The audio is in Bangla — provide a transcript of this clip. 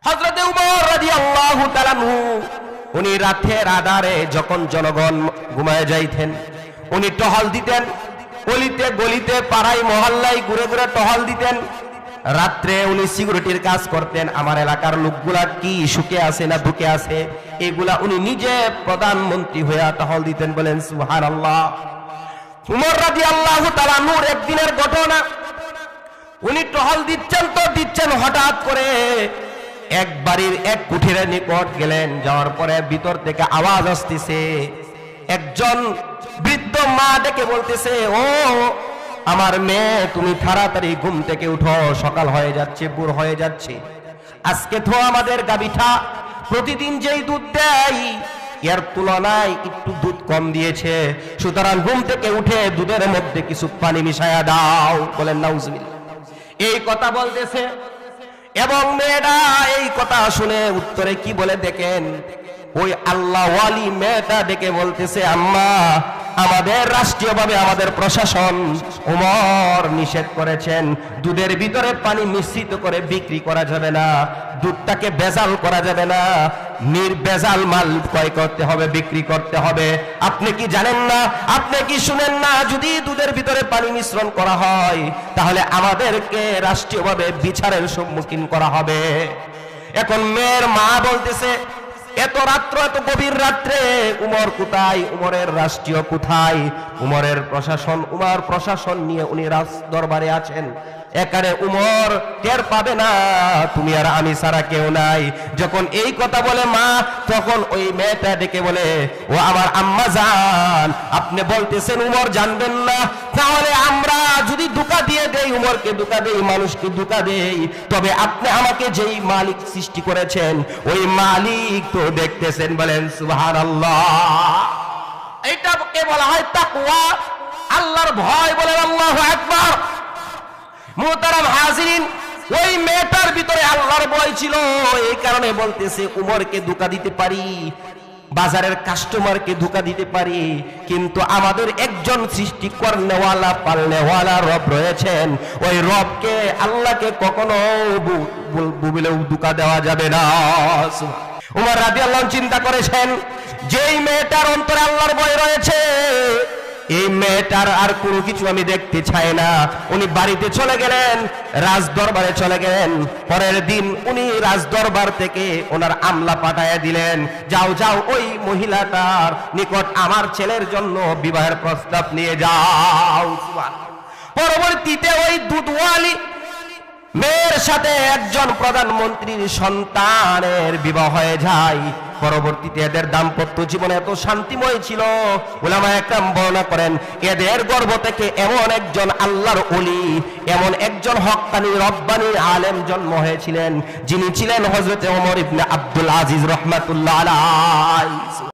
হযরত উমর রাদিয়াল্লাহু তাআলা আনহু উনি রাতের আধারে যখন জনগণ ঘুমায় যাইতেন, উনি টহল দিতেন, গলিতে গলিতে পাড়ায় মহল্লায় ঘুরে ঘুরে টহল দিতেন। রাত্রে উনি সিকিউরিটির কাজ করতেন। আমার এলাকার লোকগুলা কি সুখে আছে না দুঃখে আছে, এগুলা উনি নিজে প্রধানমন্ত্রী হয়ে টহল দিতেন। বলেন সুবহানাল্লাহ। উমর রাদিয়াল্লাহু তাআলা আনহুর একদিনের ঘটনা, উনি টহল দিচ্ছেন তো দিচ্ছেন, হঠাৎ করে এক বাড়ির এক কুঠিরের নিকট গেলেন। যাওয়ার পরে ভিতর থেকে আওয়াজ আসতেছে, একজন বৃদ্ধ মা ডেকে বলতেছে, ও আমার মেয়ে, তুমি তাড়াতাড়ি ঘুম থেকে উঠো, সকাল হয়ে যাচ্ছে, ভোর হয়ে যাচ্ছে। আজকে তো আমাদের গাভীটা প্রতিদিন যেই দুধ দেয় এর তুলনায় একটু দুধ কম দিয়েছে, সুতরাং ঘুম থেকে উঠে দুধের মধ্যে কিছু পানি মিশায়া দাও। বলেন নাউজুবিল্লাহ। এই কথা বলতেছে এবং মেয়েটা এই কথা শুনে উত্তরে কি বলে দেখেন, ওই আল্লাহ ওয়ালি মেয়েটা ডেকে বলতেছে, আম্মা, আমাদের রাষ্ট্রীয়ভাবে আমাদের প্রশাসন ওমর নিষেধ করেছেন, দুধের ভিতরে পানি মিশ্রিত করে বিক্রি করা যাবে না, দুধটাকে ভেজাল করা যাবে না, নির্ভেজাল মাল ক্রয় করতে হবে, বিক্রি করতে হবে। আপনি কি জানেন না, আপনি কি শুনেন না, যদি দুধের ভিতরে পানি মিশ্রণ করা হয় তাহলে আমাদেরকে রাষ্ট্রীয়ভাবে বিচারের সম্মুখীন করা হবে। এখন মেয়ের মা বলতেছে, এত রাত্র, এত গভীর রাত্রে উমর কোথায়, উমরের রাষ্ট্রীয় কোথায়, উমর প্রশাসন নিয়ে উনি রাজ দরবারে আছেন, এখানে উমর টের পাবে না, তুমি আর আমি ছাড়া কেউ নাই। যখন এই কথা বলে মা, তখন ওই মেয়েটা ডেকে বলে, ও আমার আম্মা জান, আপনি বলতেছেন উমর জানবেন না, তাহলে আমরা যদি ধোঁকা দিয়ে দেই, উমরকে ধোঁকা দেই, মানুষকে ধোঁকা দেই, তবে আপনি আমাকে যেই মালিক সৃষ্টি করেছেন ওই মালিক তো দেখতেছেন। বলেন সুবহানাল্লাহ। এইটাকে বলা হয় তাকওয়া, আল্লাহর ভয়। বলেন আল্লাহু আকবার। মুহতারাম হাজিরিন, ওই মেয়েটার ভিতরে আল্লাহর ভয় ছিল, এই কারণে বলতেছে উমরকে ধোঁকা দিতে পারি, বাজারের কাস্টমারকে ধোঁকা দিতে পারি, কিন্তু আমাদের একজন সৃষ্টি করনেওয়ালা পালনেওয়ালা রব রয়েছেন, ওই রবকে, আল্লাহকে কখনো বুবলেও ধোঁকা দেওয়া যাবে না। উমর রাদিয়াল্লাহু আনহু চিন্তা করেছেন, যেই মেয়েটার অন্তরে আল্লাহর ভয় রয়েছে, এই মেয়েটার আর কোনো কিছু আমি দেখতে চাই না। উনি বাড়িতে চলে গেলেন, রাজ দরবারে চলে গেলেন। পরের দিন উনি রাজ দরবার থেকে ওনার আমলা পাঠাইয়া দিলেন, যাও যাও ওই মহিলাটার নিকট আমার ছেলের জন্য বিবাহের প্রস্তাব নিয়ে যাও। পরবর্তীতে ওই দুধওয়ালি মেয়ের সাথে একজন প্রধানমন্ত্রীর সন্তানের বিবাহ হয়ে যায়। পরবর্তীতে এদের দাম্পত্য জীবন এত শান্তিময় ছিল, উলামায়ে একরাম বর্ণনা করেন, এদের গর্ভ থেকে এমন একজন আল্লাহর ওলি, এমন একজন হক্কানি রব্বানি আলেম জন্ম হয়েছিলেন, যিনি ছিলেন হযরত ওমর ইবনে আব্দুল আজিজ রাহমাতুল্লাহ আলাইহি।